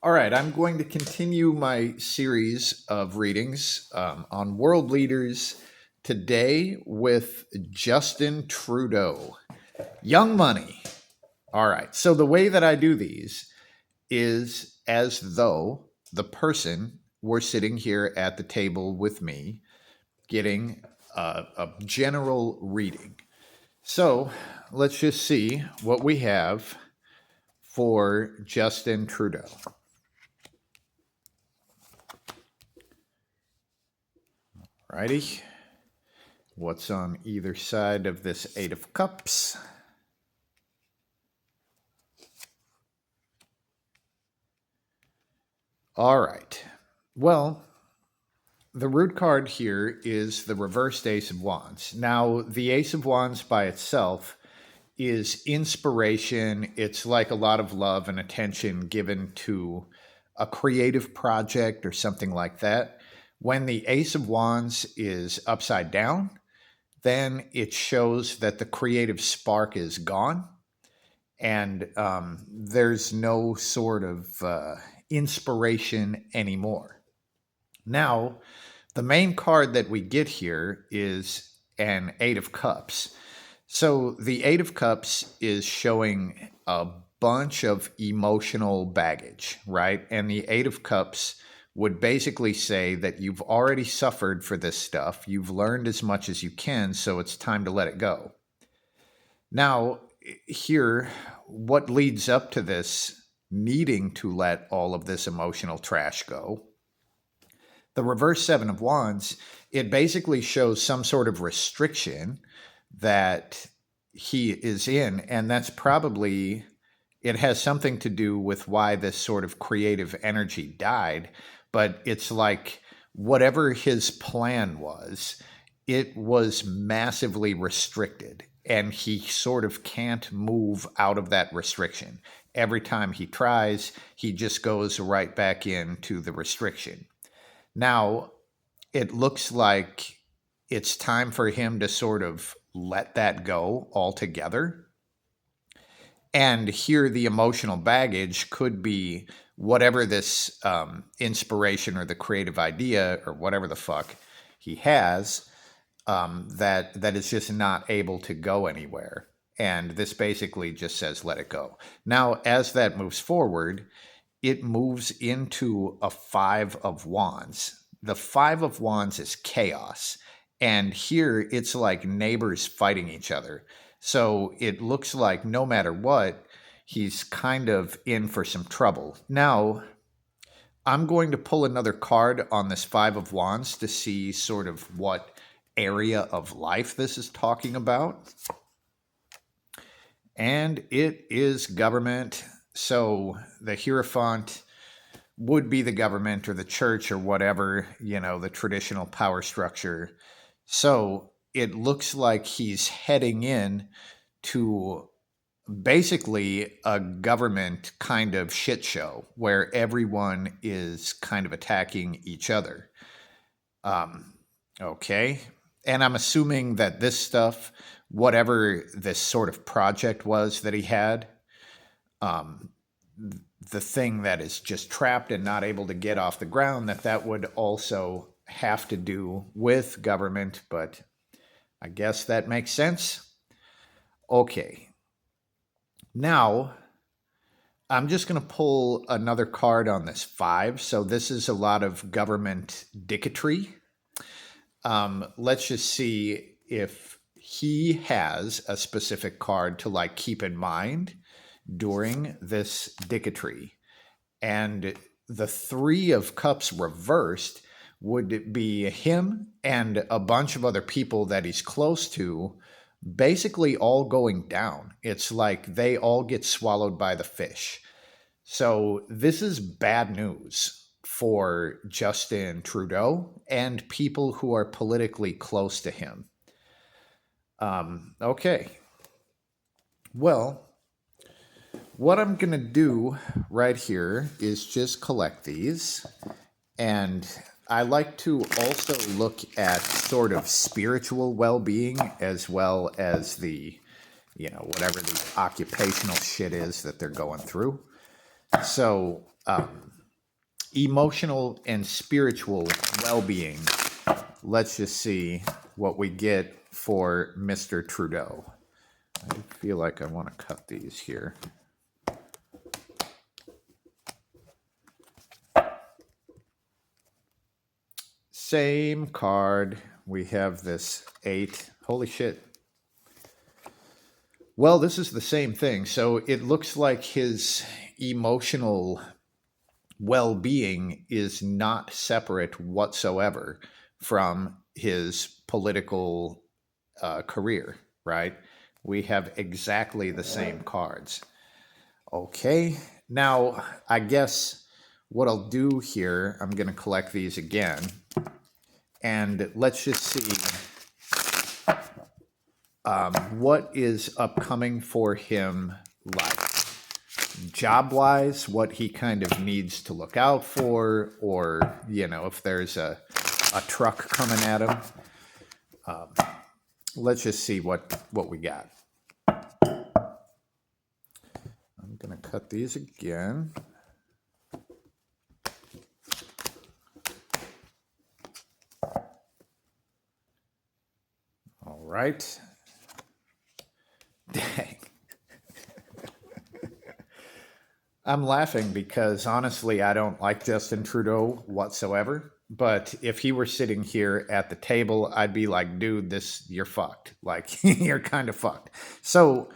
All right, I'm going to continue my series of readings on world leaders today with Justin Trudeau. Young Money. All right, so the way that I do these is as though the person were sitting here at the table with me getting a general reading. So let's just see what we have for Justin Trudeau. Righty. What's on either side of this Eight of Cups? All right. Well, the root card here is the reversed Ace of Wands. Now, the Ace of Wands by itself is inspiration. It's like a lot of love and attention given to a creative project or something like that. When the Ace of Wands is upside down, then it shows that the creative spark is gone and there's no sort of inspiration anymore. Now, the main card that we get here is an Eight of Cups. So the Eight of Cups is showing a bunch of emotional baggage, right? And the Eight of Cups would basically say that you've already suffered for this stuff. You've learned as much as you can, so it's time to let it go. Now, here, what leads up to this needing to let all of this emotional trash go? The reverse Seven of Wands, it basically shows some sort of restriction that he is in, and that's probably, it has something to do with why this sort of creative energy died, but it's like whatever his plan was, it was massively restricted, and he sort of can't move out of that restriction. Every time he tries, he just goes right back into the restriction. Now, it looks like it's time for him to sort of let that go altogether. And here, the emotional baggage could be whatever this inspiration or the creative idea or whatever the fuck he has that is just not able to go anywhere. And this basically just says, let it go. Now, as that moves forward, it moves into a Five of Wands. The Five of Wands is chaos. And here it's like neighbors fighting each other. So it looks like no matter what, he's kind of in for some trouble. Now, I'm going to pull another card on this Five of Wands to see sort of what area of life this is talking about. And it is government. So the Hierophant would be the government or the church or whatever, the traditional power structure. So it looks like he's heading in to basically a government kind of shit show where everyone is kind of attacking each other. Okay. And I'm assuming that this stuff, whatever this sort of project was that he had, the thing that is just trapped and not able to get off the ground, that would also have to do with government, but I guess that makes sense. Okay. Now, I'm just going to pull another card on this Five. So this is a lot of government dicketry. Let's just see if he has a specific card to keep in mind during this dicketry. And the Three of Cups reversed would be him and a bunch of other people that he's close to basically all going down. It's like they all get swallowed by the fish. So this is bad news for Justin Trudeau and people who are politically close to him. Okay. Well, what I'm going to do right here is just collect these. And I like to also look at sort of spiritual well-being as well as the, whatever the occupational shit is that they're going through. So emotional and spiritual well-being. Let's just see what we get for Mr. Trudeau. I feel like I want to cut these here. Same card. We have this 8. Holy shit. Well, this is the same thing. So it looks like his emotional well-being is not separate whatsoever from his political career, right? We have exactly the same cards. Okay, now I guess what I'll do here, I'm going to collect these again, and let's just see what is upcoming for him, like job-wise, what he kind of needs to look out for, or, you know, if there's a truck coming at him. Let's just see what we got. I'm going to cut these again. All right. Dang. I'm laughing because honestly, I don't like Justin Trudeau whatsoever. But if he were sitting here at the table, I'd be like, dude, you're fucked. Like, you're kind of fucked. So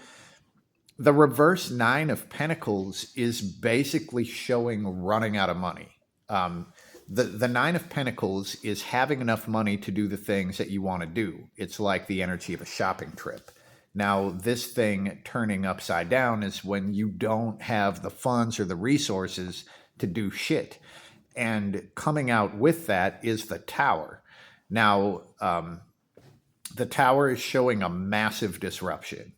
the reverse 9 of Pentacles is basically showing running out of money. The 9 of Pentacles is having enough money to do the things that you want to do. It's like the energy of a shopping trip. Now, this thing turning upside down is when you don't have the funds or the resources to do shit. And coming out with that is the Tower. Now, the Tower is showing a massive disruption,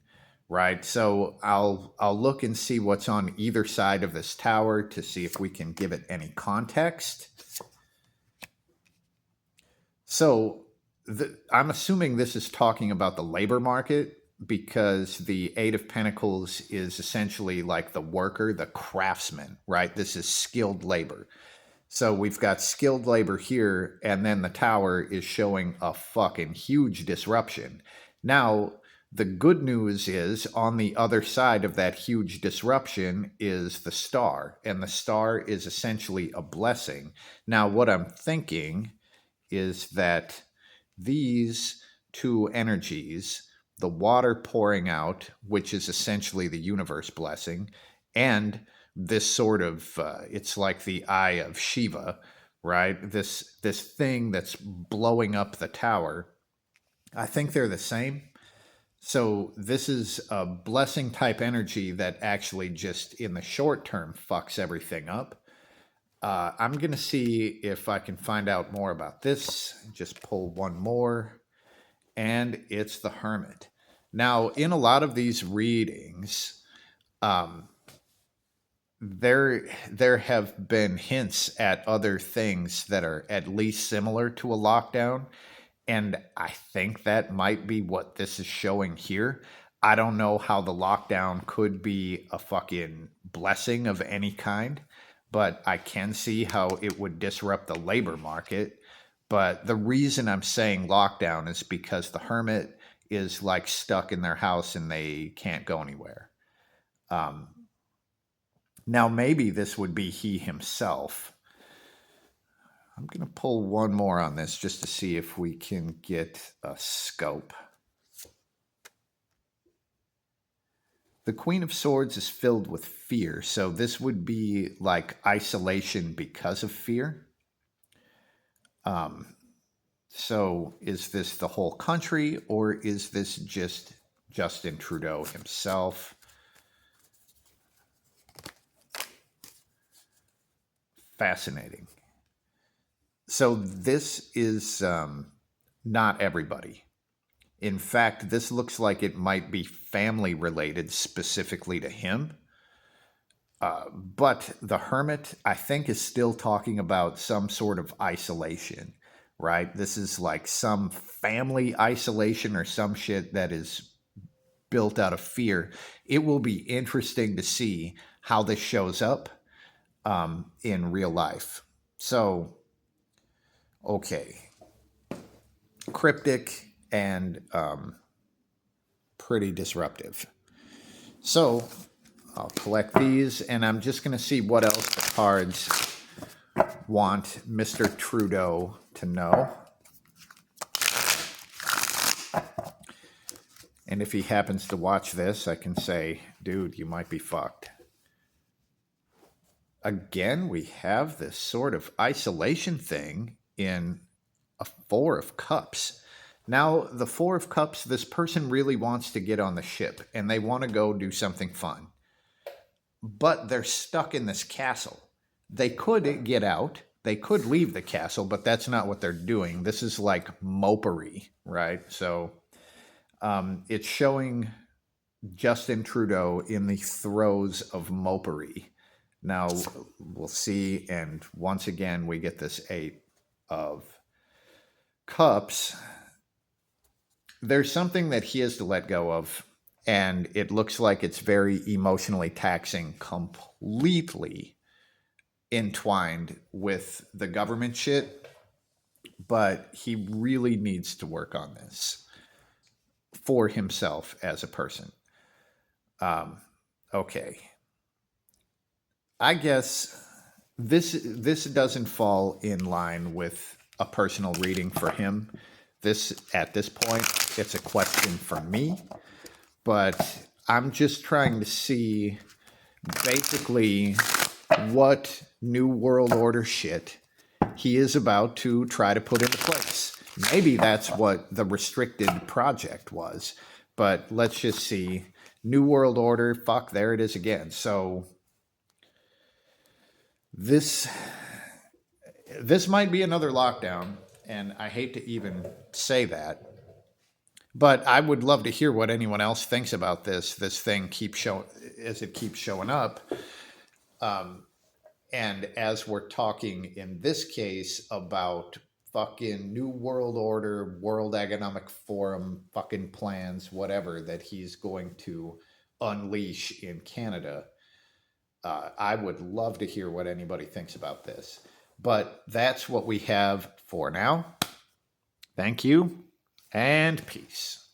right? So I'll look and see what's on either side of this Tower to see if we can give it any context. So I'm assuming this is talking about the labor market, because the 8 of Pentacles is essentially like the worker, the craftsman, right? This is skilled labor. So we've got skilled labor here, and then the Tower is showing a fucking huge disruption. Now, the good news is on the other side of that huge disruption is the Star, and the Star is essentially a blessing. Now, what I'm thinking is that these two energies, the water pouring out, which is essentially the universe blessing, and this sort of it's like the eye of Shiva, right? This thing that's blowing up the Tower. I think they're the same. So this is a blessing type energy that actually just in the short term fucks everything up. I'm going to see if I can find out more about this. Just pull one more, and it's the Hermit. Now, in a lot of these readings, there have been hints at other things that are at least similar to a lockdown, and I think that might be what this is showing here. I don't know how the lockdown could be a fucking blessing of any kind, but I can see how it would disrupt the labor market. But the reason I'm saying lockdown is because the Hermit is like stuck in their house and they can't go anywhere. Now, maybe this would be he himself. I'm going to pull one more on this just to see if we can get a scope. The Queen of Swords is filled with fear, so this would be like isolation because of fear. So is this the whole country, or is this just Justin Trudeau himself? Fascinating. So this is not everybody. In fact, this looks like it might be family related specifically to him. But the Hermit, I think, is still talking about some sort of isolation, right? This is like some family isolation or some shit that is built out of fear. It will be interesting to see how this shows up in real life. So, okay. Cryptic and pretty disruptive. So, I'll collect these, and I'm just going to see what else the cards want Mr. Trudeau to know. And if he happens to watch this, I can say, dude, you might be fucked. Again, we have this sort of isolation thing in a Four of Cups. Now, the Four of Cups, this person really wants to get on the ship and they want to go do something fun. But they're stuck in this castle. They could get out, they could leave the castle, but that's not what they're doing. This is like mopery, right? So it's showing Justin Trudeau in the throes of mopery. Now we'll see, and once again, we get this Eight of Cups. There's something that he has to let go of, and it looks like it's very emotionally taxing, completely entwined with the government shit, but he really needs to work on this for himself as a person. Okay. I guess this doesn't fall in line with a personal reading for him. This at this point, it's a question for me, but I'm just trying to see basically what New World Order shit he is about to try to put into place. Maybe that's what the restricted project was, but let's just see. New World Order, fuck, there it is again. So this might be another lockdown, and I hate to even say that, but I would love to hear what anyone else thinks about this thing keeps showing up. And as we're talking in this case about fucking New World Order, World Economic Forum, fucking plans, whatever, that he's going to unleash in Canada, I would love to hear what anybody thinks about this. But that's what we have for now. Thank you and peace.